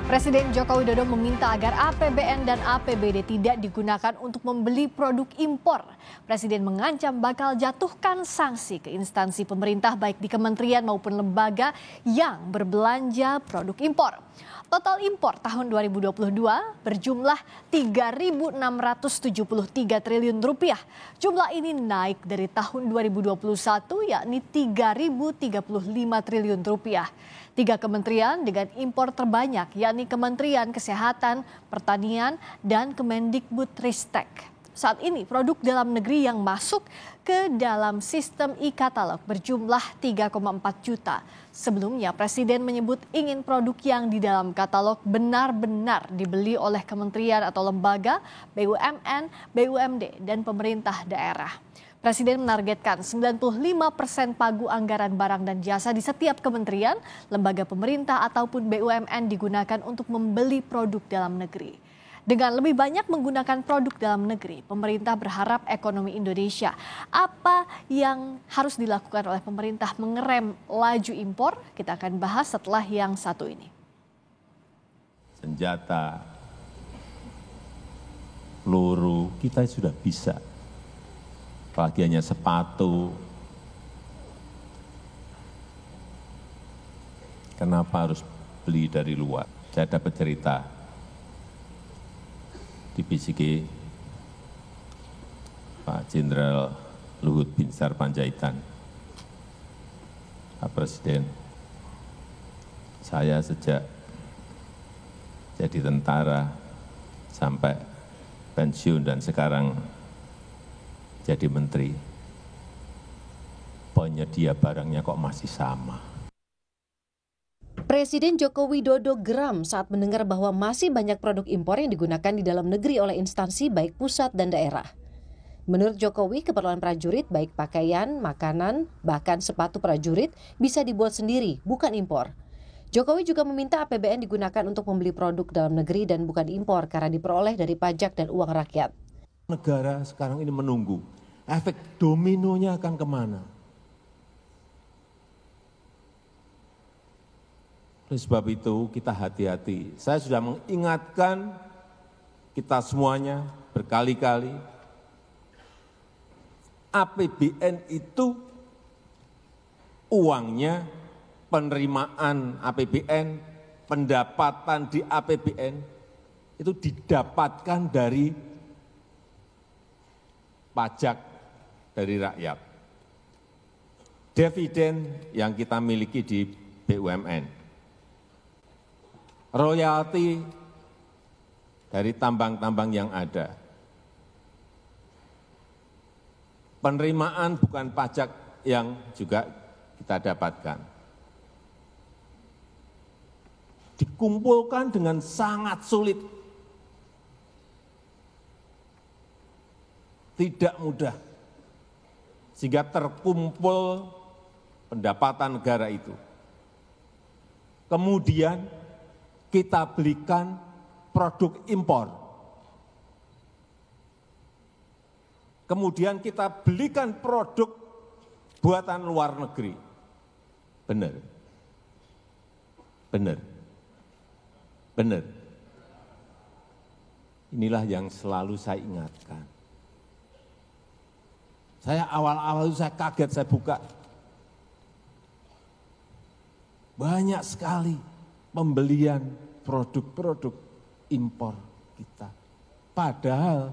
Presiden Joko Widodo meminta agar APBN dan APBD tidak digunakan untuk membeli produk impor. Presiden mengancam bakal jatuhkan sanksi ke instansi pemerintah baik di kementerian maupun lembaga yang berbelanja produk impor. Total impor tahun 2022 berjumlah 3.673 triliun rupiah. Jumlah ini naik dari tahun 2021 yakni 3.035 triliun rupiah. 3 kementerian dengan impor terbanyak yakni Kementerian Kesehatan, Pertanian, dan Kemendikbudristek. Saat ini produk dalam negeri yang masuk ke dalam sistem e-katalog berjumlah 3,4 juta. Sebelumnya Presiden menyebut ingin produk yang di dalam katalog benar-benar dibeli oleh kementerian atau lembaga, BUMN, BUMD, dan pemerintah daerah. Presiden menargetkan 95% pagu anggaran barang dan jasa di setiap kementerian, lembaga pemerintah ataupun BUMN digunakan untuk membeli produk dalam negeri. Dengan lebih banyak menggunakan produk dalam negeri, pemerintah berharap ekonomi Indonesia. Apa yang harus dilakukan oleh pemerintah mengerem laju impor? Kita akan bahas setelah yang satu ini. Senjata, peluru, kita sudah bisa. Apalagi hanya sepatu. Kenapa harus beli dari luar? Saya dapat cerita di BCG Pak Jenderal Luhut Binsar Panjaitan. Pak Presiden, saya sejak jadi tentara sampai pensiun dan sekarang jadi menteri, penyedia barangnya kok masih sama. Presiden Joko Widodo geram saat mendengar bahwa masih banyak produk impor yang digunakan di dalam negeri oleh instansi baik pusat dan daerah. Menurut Jokowi, keperluan prajurit baik pakaian, makanan, bahkan sepatu prajurit bisa dibuat sendiri, bukan impor. Jokowi juga meminta APBN digunakan untuk membeli produk dalam negeri dan bukan impor karena diperoleh dari pajak dan uang rakyat. Negara sekarang ini menunggu efek dominonya akan kemana. Oleh sebab itu kita hati-hati. Saya sudah mengingatkan kita semuanya berkali-kali. APBN itu uangnya, penerimaan APBN, pendapatan di APBN itu didapatkan dari pajak dari rakyat. Dividen yang kita miliki di BUMN. Royalti dari tambang-tambang yang ada. Penerimaan bukan pajak yang juga kita dapatkan. Dikumpulkan dengan sangat sulit. Tidak mudah. Sehingga terkumpul pendapatan negara itu. Kemudian kita belikan produk impor. Kemudian kita belikan produk buatan luar negeri. Benar. Benar. Benar. Inilah yang selalu saya ingatkan. Saya awal-awal itu saya kaget, saya buka. Banyak sekali pembelian produk-produk impor kita. Padahal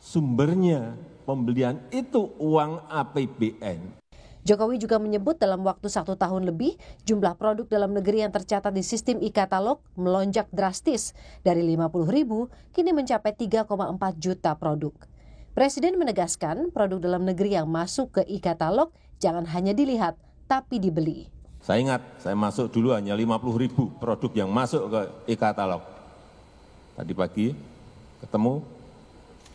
sumbernya pembelian itu uang APBN. Jokowi juga menyebut dalam waktu 1 tahun lebih, jumlah produk dalam negeri yang tercatat di sistem e-katalog melonjak drastis dari 50.000 kini mencapai 3,4 juta produk. Presiden menegaskan produk dalam negeri yang masuk ke e-katalog jangan hanya dilihat, tapi dibeli. Saya ingat, saya masuk dulu hanya 50.000 produk yang masuk ke e-katalog. Tadi pagi ketemu,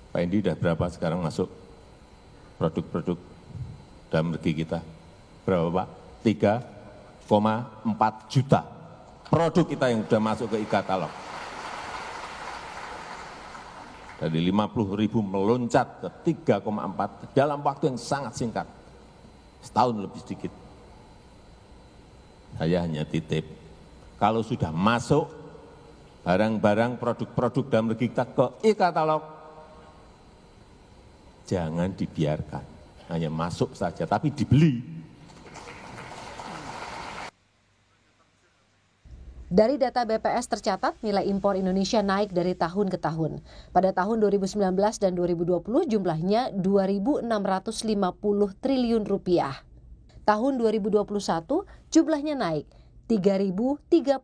Pak Indi udah berapa sekarang masuk produk-produk dalam negeri kita? Berapa Pak? 3,4 juta produk kita yang sudah masuk ke e-katalog. Dari 50.000 meloncat ke 3,4 dalam waktu yang sangat singkat. Setahun lebih sedikit. Saya hanya titip, kalau sudah masuk barang-barang produk-produk dalam negeri kita ke e-katalog, jangan dibiarkan, hanya masuk saja, tapi dibeli. Dari data BPS tercatat, nilai impor Indonesia naik dari tahun ke tahun. Pada tahun 2019 dan 2020 jumlahnya 2.650 triliun rupiah. Tahun 2021 jumlahnya naik 3.035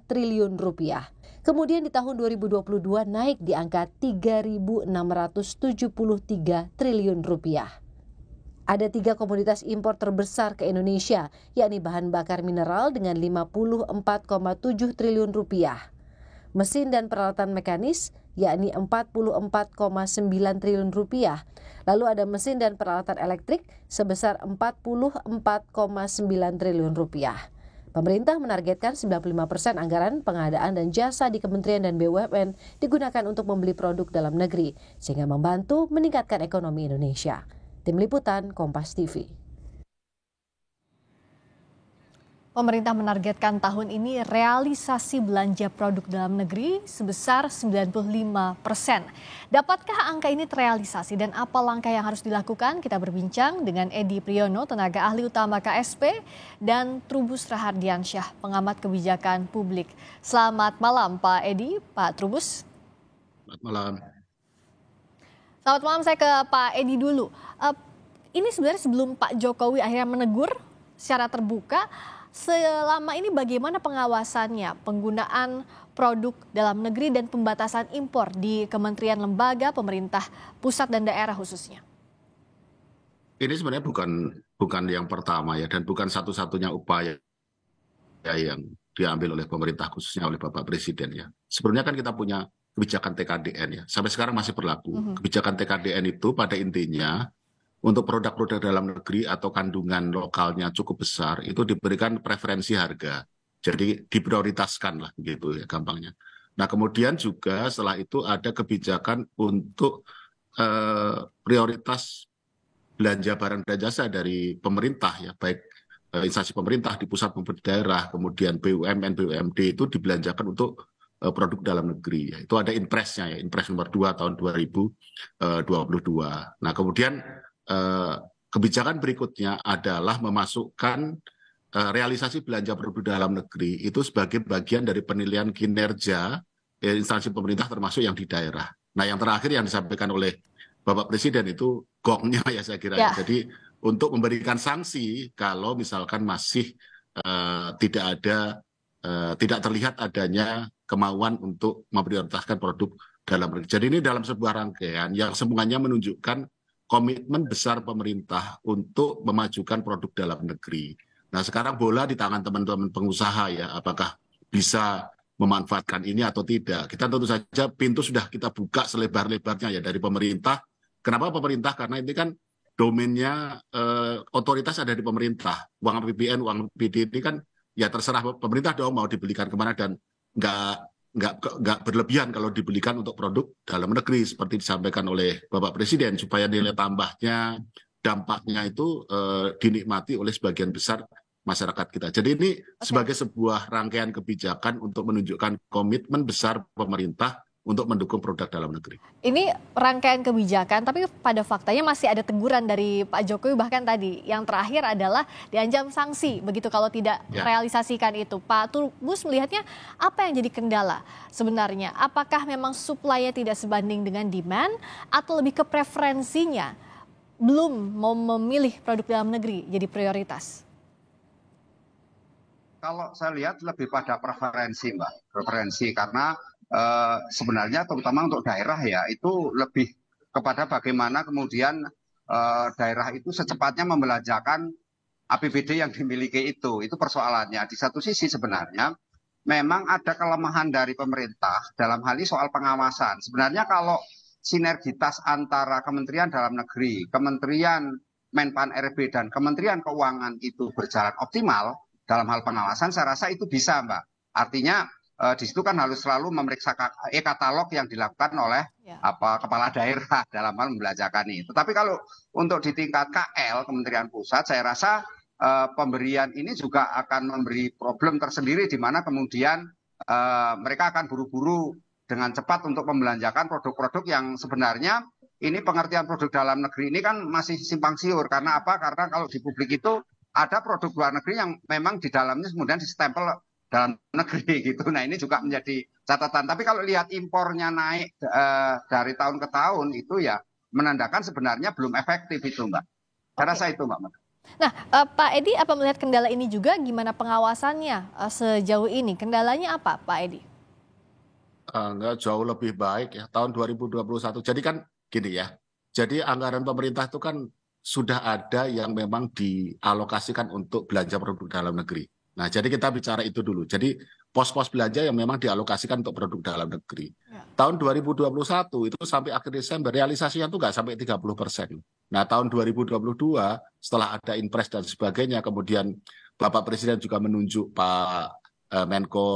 triliun rupiah. Kemudian di tahun 2022 naik di angka 3.673 triliun rupiah. Ada 3 komoditas impor terbesar ke Indonesia, yakni bahan bakar mineral dengan 54,7 triliun rupiah, mesin dan peralatan mekanis, yakni 44,9 triliun rupiah, lalu ada mesin dan peralatan elektrik sebesar 44,9 triliun rupiah. Pemerintah menargetkan 95% anggaran pengadaan dan jasa di Kementerian dan BUMN digunakan untuk membeli produk dalam negeri, sehingga membantu meningkatkan ekonomi Indonesia. Tim Liputan, Kompas TV. Pemerintah menargetkan tahun ini realisasi belanja produk dalam negeri sebesar 95%. Dapatkah angka ini terrealisasi dan apa langkah yang harus dilakukan? Kita berbincang dengan Edi Priyono, tenaga ahli utama KSP, dan Trubus Rahardiansyah, pengamat kebijakan publik. Selamat malam Pak Edi, Pak Trubus. Selamat malam. Selamat malam, saya ke Pak Edi dulu. Ini sebenarnya sebelum Pak Jokowi akhirnya menegur secara terbuka, selama ini bagaimana pengawasannya, penggunaan produk dalam negeri dan pembatasan impor di kementerian lembaga, pemerintah pusat dan daerah khususnya? Ini sebenarnya bukan yang pertama ya, dan bukan satu-satunya upaya yang diambil oleh pemerintah khususnya oleh Bapak Presiden ya. Sebelumnya kan kita punya kebijakan TKDN ya, sampai sekarang masih berlaku. Kebijakan TKDN itu pada intinya untuk produk-produk dalam negeri atau kandungan lokalnya cukup besar itu diberikan preferensi harga, jadi diprioritaskan lah gitu ya gampangnya. Nah kemudian juga setelah itu ada kebijakan untuk prioritas belanja barang dan jasa dari pemerintah ya, baik instansi pemerintah di pusat maupun di daerah, kemudian BUMN, BUMD itu dibelanjakan untuk produk dalam negeri. Ya. Itu ada Inpresnya ya, Inpres nomor 2 tahun 2022. Nah kemudian kebijakan berikutnya adalah memasukkan realisasi belanja produk dalam negeri itu sebagai bagian dari penilaian kinerja instansi pemerintah termasuk yang di daerah. Nah yang terakhir yang disampaikan oleh Bapak Presiden itu gongnya ya saya kira. Ya. Jadi untuk memberikan sanksi kalau misalkan masih tidak terlihat adanya kemauan untuk memprioritaskan produk dalam negeri. Jadi ini dalam sebuah rangkaian yang semuanya menunjukkan komitmen besar pemerintah untuk memajukan produk dalam negeri. Nah sekarang bola di tangan teman-teman pengusaha ya, apakah bisa memanfaatkan ini atau tidak. Kita tentu saja pintu sudah kita buka selebar-lebarnya ya dari pemerintah. Kenapa pemerintah? Karena ini kan domainnya otoritas ada di pemerintah. Uang APBN, uang APBD ini kan ya terserah pemerintah dong mau dibelikan kemana, dan nggak berlebihan kalau dibelikan untuk produk dalam negeri seperti disampaikan oleh Bapak Presiden, supaya nilai tambahnya, dampaknya itu dinikmati oleh sebagian besar masyarakat kita. Jadi ini sebagai sebuah rangkaian kebijakan untuk menunjukkan komitmen besar pemerintah untuk mendukung produk dalam negeri. Ini rangkaian kebijakan, tapi pada faktanya masih ada teguran dari Pak Jokowi, bahkan tadi yang terakhir adalah diancam sanksi begitu kalau tidak realisasikan itu. Pak Trubus melihatnya apa yang jadi kendala sebenarnya? Apakah memang supply-nya tidak sebanding dengan demand atau lebih ke preferensinya belum mau memilih produk dalam negeri jadi prioritas? Kalau saya lihat lebih pada preferensi, Mbak. Preferensi karena sebenarnya terutama untuk daerah ya, itu lebih kepada bagaimana kemudian daerah itu secepatnya membelanjakan APBD yang dimiliki itu persoalannya. Di satu sisi sebenarnya memang ada kelemahan dari pemerintah dalam hal ini soal pengawasan. Sebenarnya kalau sinergitas antara Kementerian Dalam Negeri, Kementerian Menpan RB dan Kementerian Keuangan itu berjalan optimal dalam hal pengawasan, saya rasa itu bisa, Mbak. Artinya di situ kan harus selalu memeriksa e-katalog yang dilakukan oleh kepala daerah dalam hal membelanjakan itu. Tapi kalau untuk di tingkat KL, Kementerian Pusat, saya rasa pemberian ini juga akan memberi problem tersendiri, di mana kemudian mereka akan buru-buru dengan cepat untuk membelanjakan produk-produk yang sebenarnya ini pengertian produk dalam negeri ini kan masih simpang siur. Karena apa? Karena kalau di publik itu ada produk luar negeri yang memang di dalamnya kemudian distempel dalam negeri gitu. Nah ini juga menjadi catatan. Tapi kalau lihat impornya naik dari tahun ke tahun itu ya menandakan sebenarnya belum efektif itu Mbak. Saya rasa itu Mbak. Nah, Pak Edi, apa melihat kendala ini juga? Gimana pengawasannya sejauh ini? Kendalanya apa, Pak Edi? Enggak, jauh lebih baik ya tahun 2021. Jadi kan gini ya, jadi anggaran pemerintah itu kan sudah ada yang memang dialokasikan untuk belanja produk dalam negeri. Nah, jadi kita bicara itu dulu. Jadi pos-pos belanja yang memang dialokasikan untuk produk dalam negeri. Ya. Tahun 2021 itu sampai akhir Desember realisasinya itu nggak sampai 30%. Nah, tahun 2022 setelah ada Inpres dan sebagainya, kemudian Bapak Presiden juga menunjuk Pak Menko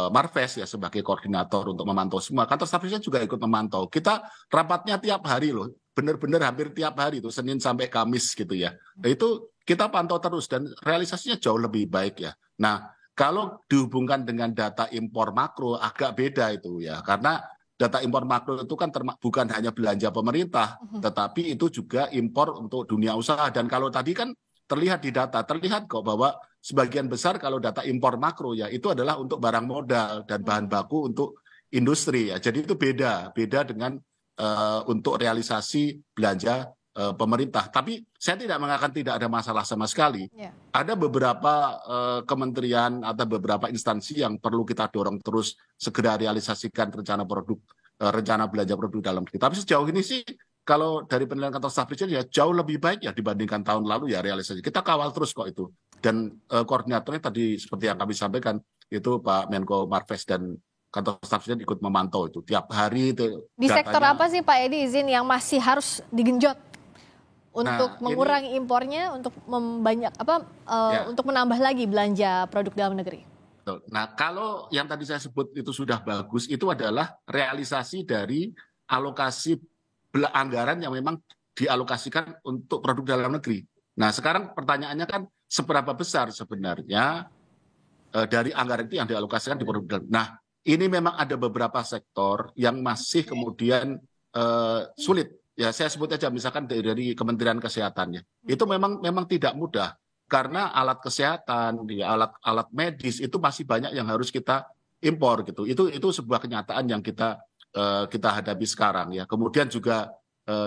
Marves ya sebagai koordinator untuk memantau semua. Kantor staf presiden juga ikut memantau. Kita rapatnya tiap hari loh, benar-benar hampir tiap hari itu Senin sampai Kamis gitu ya. Nah, itu kita pantau terus dan realisasinya jauh lebih baik ya. Nah, kalau dihubungkan dengan data impor makro agak beda itu ya, karena data impor makro itu kan bukan hanya belanja pemerintah, tetapi itu juga impor untuk dunia usaha. Dan kalau tadi kan terlihat di data, terlihat kok bahwa sebagian besar kalau data impor makro ya itu adalah untuk barang modal dan bahan baku untuk industri ya. Jadi itu beda dengan untuk realisasi belanja pemerintah. Tapi saya tidak mengatakan tidak ada masalah sama sekali. Yeah. Ada beberapa kementerian atau beberapa instansi yang perlu kita dorong terus segera realisasikan rencana belanja produk dalam negeri. Tapi sejauh ini sih kalau dari penilaian kantor staf presiden ya jauh lebih baik ya dibandingkan tahun lalu ya realisasi. Kita kawal terus kok itu. Dan koordinatornya tadi seperti yang kami sampaikan itu Pak Menko Marves dan kantor staf presiden ikut memantau itu tiap hari itu. Di sektor apa sih Pak Edi izin yang masih harus digenjot untuk mengurangi impornya, untuk untuk menambah lagi belanja produk dalam negeri? Nah, kalau yang tadi saya sebut itu sudah bagus, itu adalah realisasi dari alokasi anggaran yang memang dialokasikan untuk produk dalam negeri. Nah, sekarang pertanyaannya kan seberapa besar sebenarnya dari anggaran itu yang dialokasikan di produk dalam negeri. Nah, ini memang ada beberapa sektor yang masih kemudian sulit. Ya, saya sebut aja misalkan dari Kementerian Kesehatannya. Itu memang tidak mudah karena alat kesehatan, alat medis itu masih banyak yang harus kita impor gitu. Itu sebuah kenyataan yang kita hadapi sekarang ya. Kemudian juga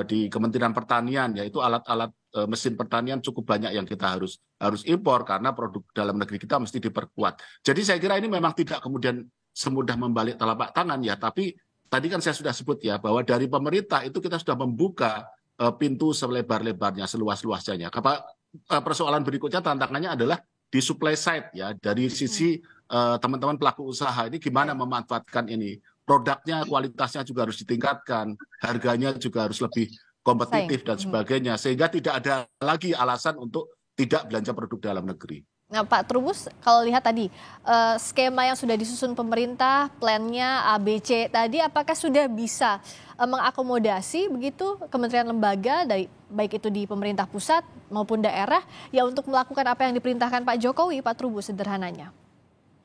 di Kementerian Pertanian yaitu alat-alat mesin pertanian cukup banyak yang kita harus impor karena produk dalam negeri kita mesti diperkuat. Jadi saya kira ini memang tidak kemudian semudah membalik telapak tangan ya, tapi tadi kan saya sudah sebut ya bahwa dari pemerintah itu kita sudah membuka pintu selebar-lebarnya, seluas-luasnya. Persoalan berikutnya tantangannya adalah di supply side ya, dari sisi teman-teman pelaku usaha ini gimana memanfaatkan ini. Produknya, kualitasnya juga harus ditingkatkan, harganya juga harus lebih kompetitif dan sebagainya, sehingga tidak ada lagi alasan untuk tidak belanja produk dalam negeri. Nah Pak Trubus, kalau lihat tadi skema yang sudah disusun pemerintah, plannya ABC tadi, apakah sudah bisa mengakomodasi begitu kementerian lembaga, baik itu di pemerintah pusat maupun daerah, ya untuk melakukan apa yang diperintahkan Pak Jokowi, Pak Trubus sederhananya?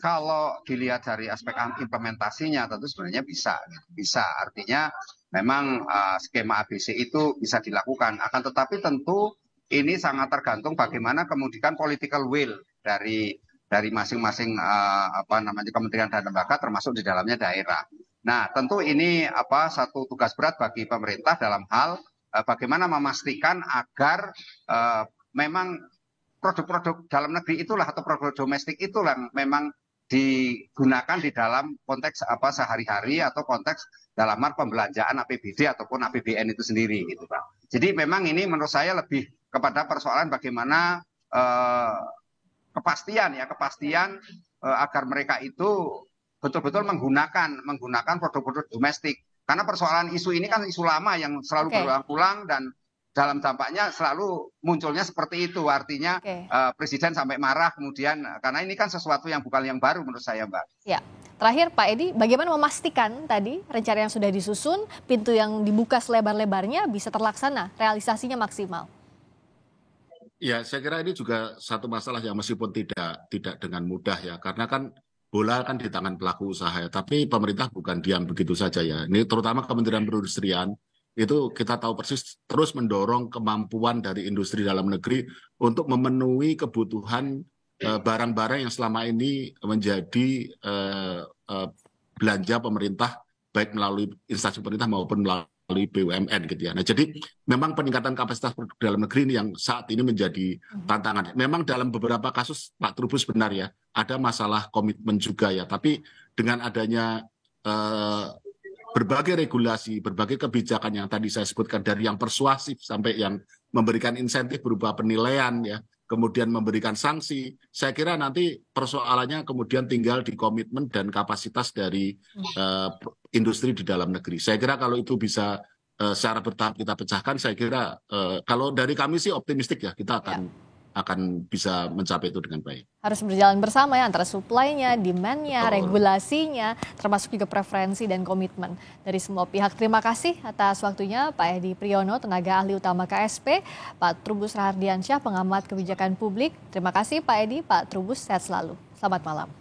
Kalau dilihat dari aspek implementasinya tentu sebenarnya bisa. Artinya memang skema ABC itu bisa dilakukan. Akan tetapi tentu ini sangat tergantung bagaimana kemudian political will dari masing-masing kementerian dan lembaga termasuk di dalamnya daerah. Nah, tentu ini satu tugas berat bagi pemerintah dalam hal bagaimana memastikan agar memang produk-produk dalam negeri itulah atau produk domestik itulah yang memang digunakan di dalam konteks sehari-hari atau konteks dalam hal pembelanjaan APBD ataupun APBN itu sendiri gitu Pak. Jadi memang ini menurut saya lebih kepada persoalan bagaimana kepastian agar mereka itu betul-betul menggunakan produk-produk domestik. Karena persoalan isu ini kan isu lama yang selalu berulang-ulang dan dalam dampaknya selalu munculnya seperti itu. Artinya Presiden sampai marah kemudian karena ini kan sesuatu yang bukan yang baru menurut saya Mbak. Ya. Terakhir Pak Edi, bagaimana memastikan tadi rencana yang sudah disusun, pintu yang dibuka selebar-lebarnya bisa terlaksana, realisasinya maksimal? Ya, saya kira ini juga satu masalah yang meskipun tidak dengan mudah ya, karena kan bola kan di tangan pelaku usaha ya, tapi pemerintah bukan diam begitu saja ya. Ini terutama Kementerian Perindustrian itu kita tahu persis terus mendorong kemampuan dari industri dalam negeri untuk memenuhi kebutuhan barang-barang yang selama ini menjadi belanja pemerintah baik melalui instansi pemerintah maupun melalui BUMN gitu ya. Nah, jadi memang peningkatan kapasitas produk dalam negeri ini yang saat ini menjadi tantangan. Memang dalam beberapa kasus Pak Trubus benar ya, ada masalah komitmen juga ya. Tapi dengan adanya berbagai regulasi, berbagai kebijakan yang tadi saya sebutkan dari yang persuasif sampai yang memberikan insentif berupa penilaian ya, kemudian memberikan sanksi. Saya kira nanti persoalannya kemudian tinggal di komitmen dan kapasitas dari industri di dalam negeri. Saya kira kalau itu bisa secara bertahap kita pecahkan, saya kira kalau dari kami sih optimistik ya, kita akan bisa mencapai itu dengan baik. Harus berjalan bersama ya antara supply-nya, demand-nya, regulasinya, termasuk juga preferensi dan komitmen dari semua pihak. Terima kasih atas waktunya Pak Edi Priyono, tenaga ahli utama KSP, Pak Trubus Rahardiansyah, pengamat kebijakan publik. Terima kasih Pak Edi, Pak Trubus, sehat selalu. Selamat malam.